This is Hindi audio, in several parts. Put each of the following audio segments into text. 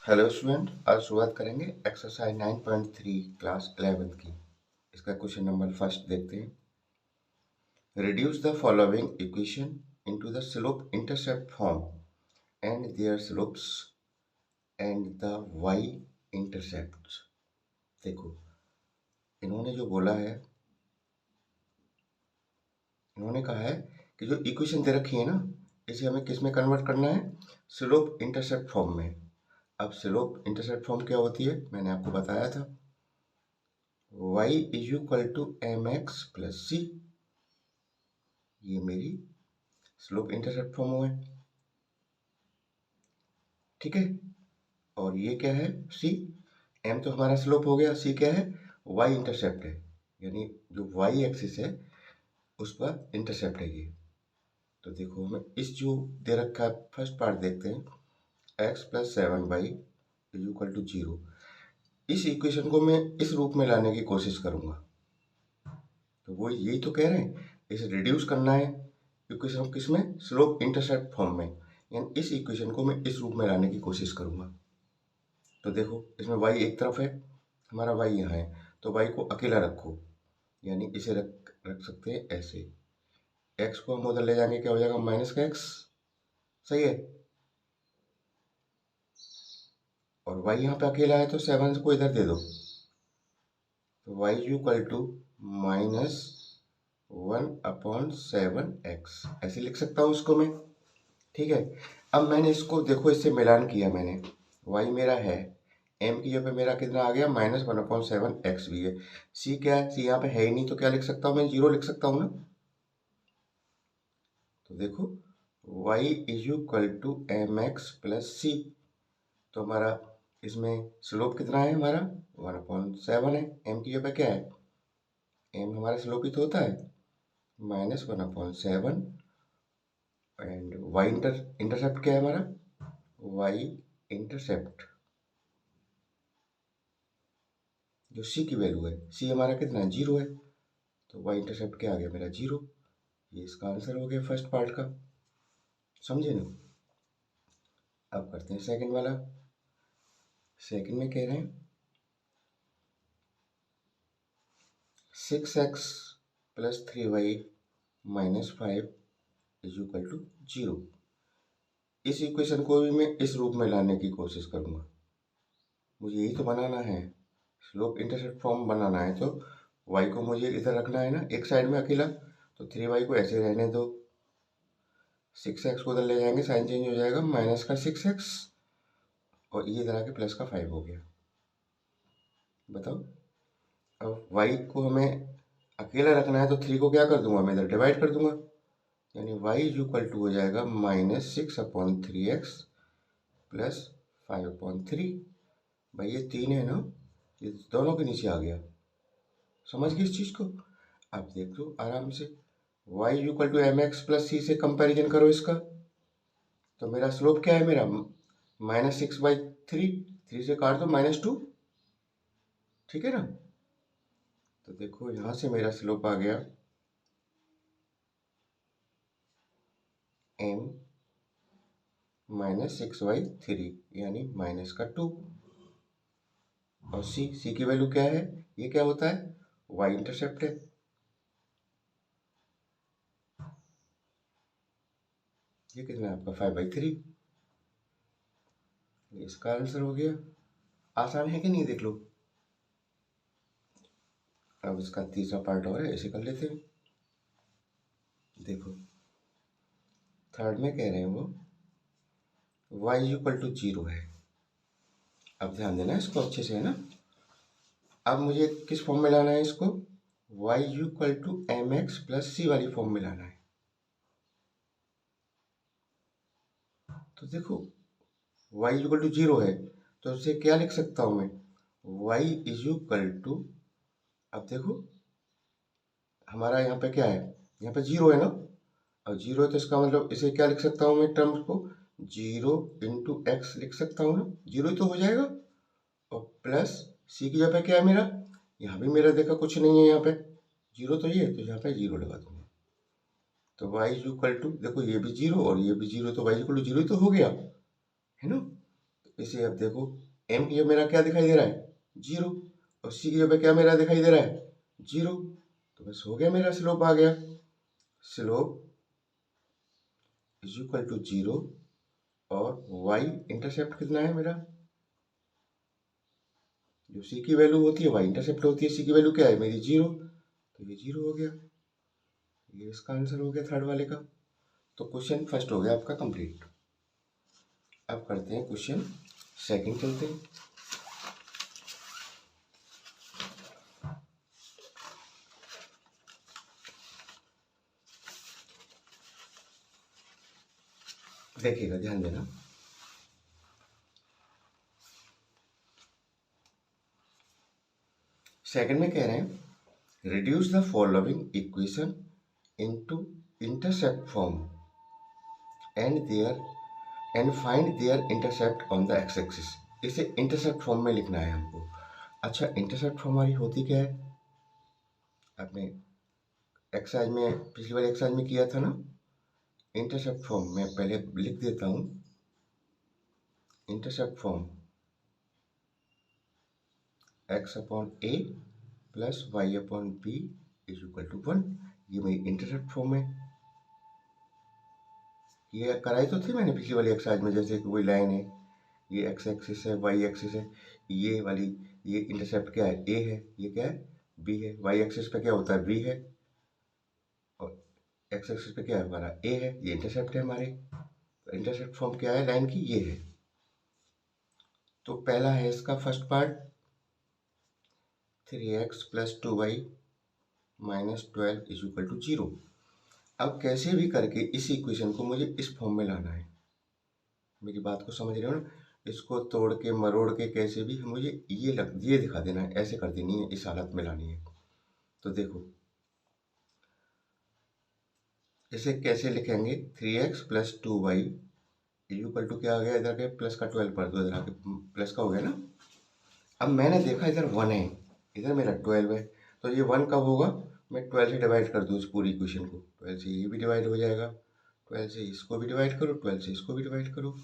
हेलो स्टूडेंट, आज शुरुआत करेंगे एक्सरसाइज 9.3 क्लास 11 की। इसका क्वेश्चन नंबर फर्स्ट देखते हैं। Reduce the following equation into the slope intercept form and their slopes and the y intercept. देखो, इन्होंने जो बोला है, इन्होंने कहा है कि जो इक्वेशन दे रखी है ना, इसे हमें किस में कन्वर्ट करना है? स्लोप इंटरसेप्ट फॉर्म में। अब स्लोप इंटरसेप्ट फॉर्म क्या होती है, मैंने आपको बताया था। y is equal to M X plus C. ये मेरी स्लोप इंटरसेप्ट फॉर्म हुआ है, ठीक है। और ये क्या है? c। m तो हमारा स्लोप हो गया, c क्या है? y इंटरसेप्ट है, यानी जो y एक्सिस है उस पर इंटरसेप्ट है ये। तो देखो, हमें इस जो दे रखा है, फर्स्ट पार्ट देखते हैं। x plus 7y is equal to 0। इस इक्वेशन को मैं इस रूप में लाने की कोशिश करूंगा। तो वो यही तो कह रहे हैं, इसे रिड्यूस करना है इक्वेशन किस में? स्लोप इंटरसेप्ट फॉर्म में। यानी इस इक्वेशन को मैं इस रूप में लाने की कोशिश करूंगा। तो देखो, इसमें y एक तरफ है, हमारा y यहाँ है, तो y को अकेला रखो, यानी इसे रख सकते हैं ऐसे। x को हम उधर ले जाएंगे, क्या हो जाएगा? माइनस का x, सही है। और y यहाँ पे अकेला है, तो 7 को इधर दे दो, तो y equal to minus 1/7x, ऐसे लिख सकता हूँ इसको मैं, ठीक है। अब मैंने इसको देखो, इससे मिलान किया मैंने, y मेरा है, m की जगह पे मेरा कितना आ गया? -1/7x भी है। c क्या है? c यहाँ पे है ही नहीं, तो क्या लिख सकता हूँ मैं? 0 लिख सकता हूँ ना। तो देखो, y is equal to M X plus C. तो हमारा इसमें स्लोप कितना है? हमारा 1/7 है। m की जगह क्या है? m हमारा स्लोप ही तो होता है -1/7। एंड y इंटरसेप्ट क्या है हमारा? y इंटरसेप्ट जो c की वैल्यू है, c हमारा कितना है? 0 है, तो y इंटरसेप्ट क्या आ गया मेरा? 0। ये इसका आंसर हो गया फर्स्ट पार्ट का, समझे ना। अब करते हैं सेकंड वाला। सेकंड में कह रहे हैं 6x plus 3y minus 5 is equal to 0। इस इक्वेशन को भी मैं इस रूप में लाने की कोशिश करूंगा। मुझे यही तो बनाना है, स्लोप इंटरसेप्ट फॉर्म बनाना है, तो y को मुझे इधर रखना है ना, एक साइड में अकेला। तो 3y को ऐसे रहने दो, 6x को उधर ले जाएंगे, साइन चेंज हो जाएगा, माइनस का 6x, और ये इधर आके प्लस का 5 हो गया। बताओ, अब y को हमें अकेला रखना है, तो 3 को क्या कर दूंगा मैं? इधर डिवाइड कर दूंगा, यानी y इज इक्वल टू हो जाएगा -6/3x प्लस 5/3। भाई ये 3 है ना, ये दोनों के नीचे आ गया। समझ गए इस चीज़ को? आप देख लो आराम से, y equal to M X plus C से कंपेरिजन करो इसका। तो मेरा स्लोप क्या है? मेरा -6/3, 3 से काट दो -2, ठीक है ना। तो देखो, यहाँ से मेरा स्लोप आ गया m -6/3, यानी -2। और c की वैल्यू क्या है? ये क्या होता है? y इंटरसेप्ट है। ये कितना है आपका? 5/3। इसका आंसर हो गया। आसान है कि नहीं? देख लो। अब इसका तीसरा पार्ट और है, इसे कर लेते हैं। देखो, थर्ड में कह रहे हैं वो y इक्वल टू 0 है। अब ध्यान देना इसको अच्छे से, है ना। अब मुझे किस फॉर्म में लाना है इसको? y equal to M X plus C वाली फॉर्म में लाना है। तो देखो, y इक्वल टू 0 है, तो उसे क्या लिख सकता हूँ मैं? y इज इक्वल टू, अब देखो हमारा यहाँ पे क्या है? यहाँ पे 0 है ना, और 0 है तो इसका मतलब इसे क्या लिख सकता हूँ मैं टर्म्स को? 0 इंटू एक्स लिख सकता हूँ ना, 0 ही तो हो जाएगा। और प्लस सी की जगह पे क्या है मेरा? यहाँ भी मेरा देखा कुछ नहीं है, यहाँ पे 0 तो ये है, तो यहाँ पे 0 लगा दूंगा। तो y इक्वल टू, देखो ये भी 0 और ये भी 0, तो y इक्वल टू 0 ही तो हो गया, है ना। इसे अब देखो, m की जगह मेरा क्या दिखाई दे रहा है, 0, और c की जगह क्या मेरा दिखाई दे रहा है, 0। तो बस हो गया, मेरा स्लोप आ गया। स्लोप इज इक्वल टू 0 और y इंटरसेप्ट कितना है मेरा, जो c की वैल्यू होती है y इंटरसेप्ट होती है, c की वैल्यू क्या है मेरी 0, तो ये 0 हो गया। ये इसका आंसर हो गया थर्ड वाले का। तो क्वेश्चन फर्स्ट हो गया आपका कंप्लीट। अब करते हैं क्वेश्चन सेकंड, चलते हैं। देखिएगा, ध्यान देना। सेकंड में कह रहे हैं reduce the following equation into intercept form and find their intercept on the x axis. इसे इंटरसेप्ट फॉर्म में लिखना है हमको। अच्छा, इंटरसेप्ट फॉर्म हमारी होती क्या है, आपने एक्सरसाइज में, पिछली बार एक्सरसाइज में किया था ना। इंटरसेप्ट फॉर्म में पहले लिख देता हूँ। Intercept form x upon a plus y upon b is equal to 1। ये मेरी इंटरसेप्ट फॉर्म है। ये कराई तो थी मैंने पिछली वाली एक्सरसाइज में, जैसे कि वही लाइन है, ये x एक्सिस है, y एक्सिस है, ये वाली, ये इंटरसेप्ट क्या है, a है, ये क्या है, b है। y एक्सिस पे क्या होता है, b है, और x एक्सिस पे क्या है हमारा, a है। ये इंटरसेप्ट है हमारे। तो इंटरसेप्ट फॉर्म क्या है लाइन की, ये है। तो पहला है इसका first part, 3x plus 2y minus 12 is equal to 0। अब कैसे भी करके इस इक्वेशन को मुझे इस फॉर्म में लाना है। मेरी बात को समझ रहे हो ना। इसको तोड़ के मरोड़ के कैसे भी मुझे ये दिखा देना है, ऐसे कर देनी है, इस हालत में लानी है। तो देखो इसे कैसे लिखेंगे, 3x plus 2y equal to क्या आ गया, इधर के प्लस का 12 पर दो, इधर आके प्लस का हो गया ना। अब मैंने देखा इधर 1 है, इधर मेरा 12 है, तो ये 1 कब होगा, मैं 12 से डिवाइड कर दूँ इस पूरी इक्वेशन को। 12 से ये भी डिवाइड हो जाएगा, 12 से इसको भी डिवाइड करो, 12 से इसको भी डिवाइड करो,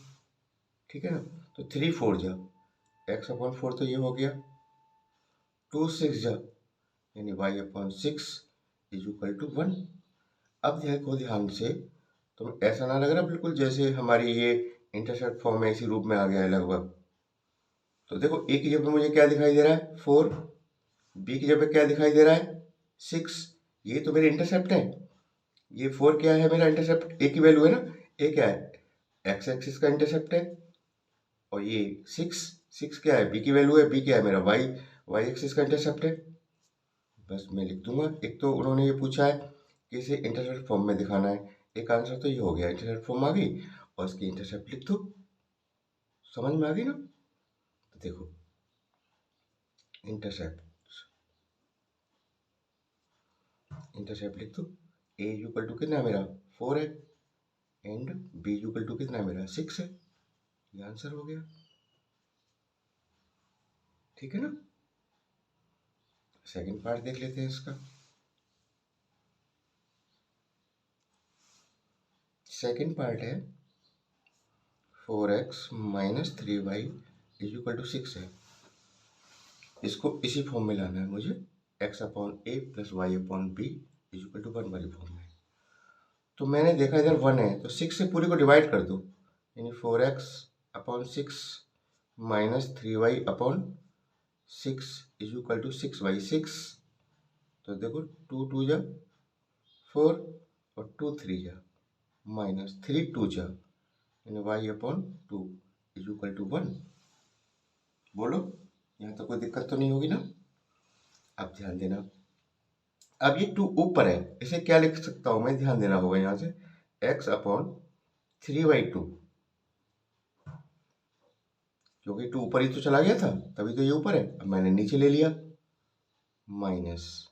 ठीक है ना। तो 3 4 जा, x अपॉन 4 तो ये हो गया, 2 6 जा, यानी y upon 6 is equal to 1। अब देखो ध्यान से, तो ऐसा ना लग रहा बिल्कुल जैसे हमारी ये इंटरसेप्ट फॉर्म है, इसी रूप में आ गया है लगभग। तो देखो a की जगह मुझे क्या दिखाई दे रहा है, 4, b की जगह क्या दिखाई दे रहा है, 6। ये तो मेरे इंटरसेप्ट है। ये 4 क्या है मेरा इंटरसेप्ट, a की वैल्यू है ना, a क्या है, x एक्सिस का इंटरसेप्ट है। और ये 6 क्या है, b की वैल्यू है, b क्या है मेरा y एक्सिस का इंटरसेप्ट है। बस मैं लिख दूंगा। एक तो उन्होंने ये पूछा है कि इसे इंटरसेप्ट फॉर्म में दिखाना है, एक आंसर तो ये हो गया, इंटरसेप्ट फॉर्म आ गई और इसकी इंटरसेप्ट लिख दो। समझ में आ गई ना। तो देखो इंटरसेप्ट लिख दो। a इक्वल टू कितना है मेरा, 4 है, एंड b इक्वल टू कितना है मेरा, 6 है। ये आंसर हो गया, ठीक है ना। सेकंड पार्ट देख लेते हैं इसका। सेकंड पार्ट है 4x minus 3y is equal to 6 है। इसको इसी फॉर्म में लाना है मुझे, x upon a plus y upon b is equal to 1 वाली फॉर्म में। तो मैंने देखा इधर 1 है, तो 6 से पूरी को डिवाइड कर दो, यानी 4x upon 6 minus 3y upon 6 is equal to 6y 6। तो देखो 2 2 जा 4 और 2 3 जा माइनस 3 2 जा, यानी y upon 2 is equal to 1। बोलो, यहाँ तो कोई दिक्कत तो नहीं होगी ना। अब ध्यान देना, अब ये 2 ऊपर है, इसे क्या लिख सकता हूं मैं, ध्यान देना होगा यहाँ से, x अपॉन 3/2, क्योंकि 2 ऊपर ही तो चला गया था, तभी तो ये ऊपर है। अब मैंने नीचे ले लिया, माइनस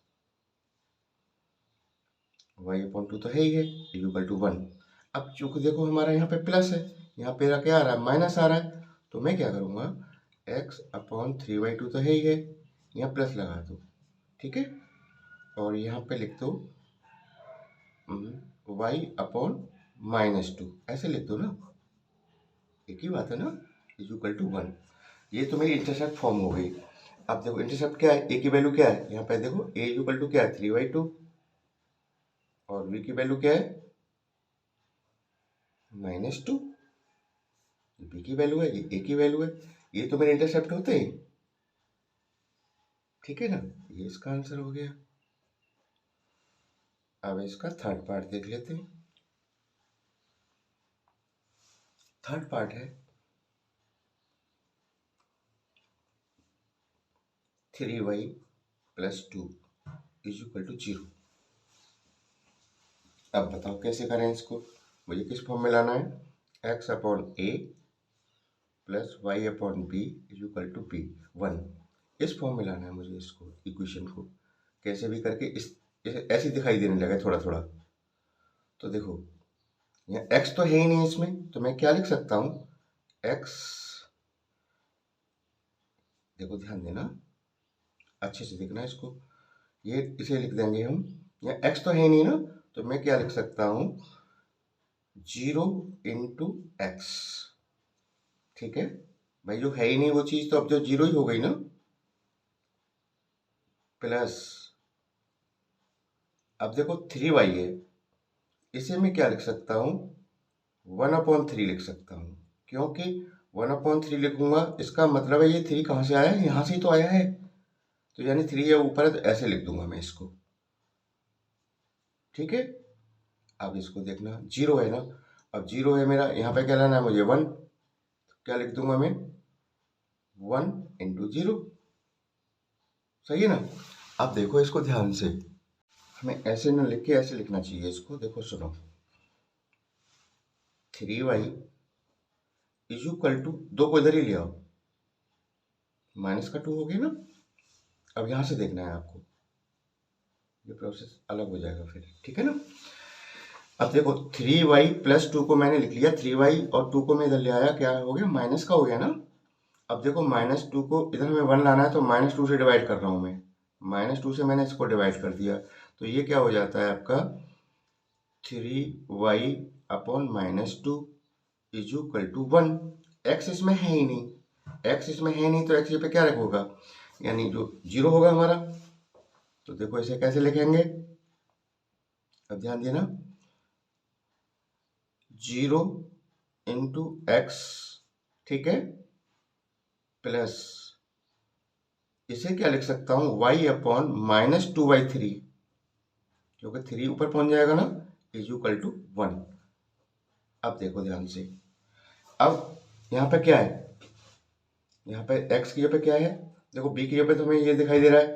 y अपॉन 2 तो है ही है, इक्वल टू 1। अब चूंकि देखो हमारा यहाँ पे प्लस है, यहाँ पे क्या आ रहा है, माइनस आ रहा है, तो मैं क्या करूँगा, x अपॉन 3/2 तो है ही है, यहाँ प्लस लगा दो, ठीक है। और यहाँ पे लिख दो y अपॉन -2, ऐसे लिख दो ना, एक ही बात है ना। Is equal to 1। ये तो मेरी इंटरसेप्ट फॉर्म हो गई। अब देखो इंटरसेप्ट क्या है, ए की वैल्यू क्या है, यहाँ पे देखो ए इज इक्वल टू क्या है 3/2 और बी की वैल्यू क्या है -2। बी की वैल्यू है, ये ए की वैल्यू है, ये तो मेरे इंटरसेप्ट होते हैं। ठीक है ना, ये इसका आंसर हो गया। अब इसका थर्ड पार्ट देख लेते हैं। थर्ड पार्ट है 3y + 2 इज इक्वल टू 0। अब बताओ कैसे करें इसको। मुझे किस फॉर्म में लाना है, x/a + y/b is equal to b 1। इस फॉर्म में लाना है मुझे इसको, इक्वेशन को कैसे भी करके इस ऐसे दिखाई देने लगा थोड़ा थोड़ा। तो देखो यहाँ x तो है ही नहीं इसमें, तो मैं क्या लिख सकता हूँ, x, देखो ध्यान देना, अच्छे से देखना इसको, ये इसे लिख देंगे हम, यहाँ x तो है ही नहीं ना, तो मैं क्या लिख सकता हूँ 0 × x। ठीक है भाई, जो है ही नहीं वो चीज तो अब जो 0 ही हो गई ना, प्लस अब देखो 3y है, इसे मैं क्या लिख सकता हूँ 1/3 लिख सकता हूँ, क्योंकि 1/3 लिखूंगा इसका मतलब है ये 3 कहाँ से आया है, यहाँ से ही तो आया है, तो यानी 3 या ऊपर है तो ऐसे लिख दूंगा मैं इसको। ठीक है, अब इसको देखना 0 है ना, अब 0 है मेरा, यहाँ पे क्या लाना है मुझे 1, क्या लिख दूंगा मैं 1 × 0। सही है ना। अब देखो इसको ध्यान से, हमें ऐसे ना लिख के ऐसे लिखना चाहिए इसको। देखो सुनो, 3y इज इक्वल टू 2 को इधर ही ले आओ, -2 हो गया ना। अब यहां से देखना है आपको, ये प्रोसेस अलग हो जाएगा फिर। ठीक है ना। अब देखो 3y + 2 को मैंने लिख लिया, 3y और 2 को मैं इधर ले आया, क्या हो गया माइनस का हो गया ना। अब देखो -2 को इधर हमें 1 लाना है, तो -2 से डिवाइड कर रहा हूं मैं, -2 से मैंने इसको डिवाइड कर दिया, तो ये क्या हो जाता है आपका 3y/-2 is equal to 1। X इसमें है ही नहीं, एक्स इसमें है नहीं, तो एक्स पे क्या रखोगा, यानी जो 0 होगा हमारा। तो देखो इसे कैसे लिखेंगे, अब ध्यान देना, 0 × x, ठीक है, प्लस इसे क्या लिख सकता हूं y/-2/3, क्योंकि 3 ऊपर पहुंच जाएगा ना, इज इक्वल टू 1। अब देखो ध्यान से, अब यहाँ पे क्या है, यहाँ पे x की जगह पे क्या है, देखो b की जगह पे तो हमें ये दिखाई दे रहा है,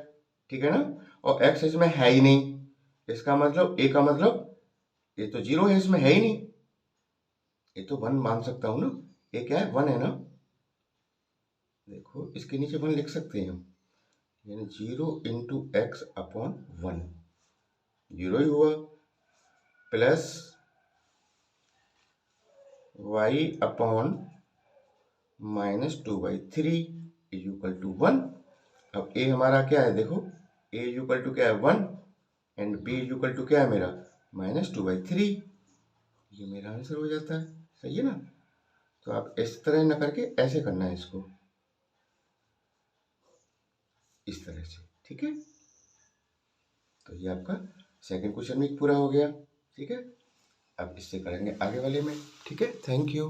ठीक है ना, और x इसमें है ही नहीं, इसका मतलब a का मतलब ये तो 0 है, इसमें है ही नहीं, ये तो 1 मान सकता हूं ना, ये क्या है 1 है ना। देखो इसके नीचे 1 लिख सकते हैं हम, यानी 0 × x/1, 0 ही हुआ, plus y/-2/3 is equal to 1। अब a हमारा क्या है, देखो a इज इक्वल टू क्या है 1 and b is equal to क्या है मेरा -2/3, ये मेरा आंसर हो जाता है। सही है ना। तो आप इस तरह न करके ऐसे करना है इसको, इस तरह से। ठीक है, तो ये आपका सेकंड क्वेश्चन भी पूरा हो गया। ठीक है, अब इससे करेंगे आगे वाले में। ठीक है, थैंक यू।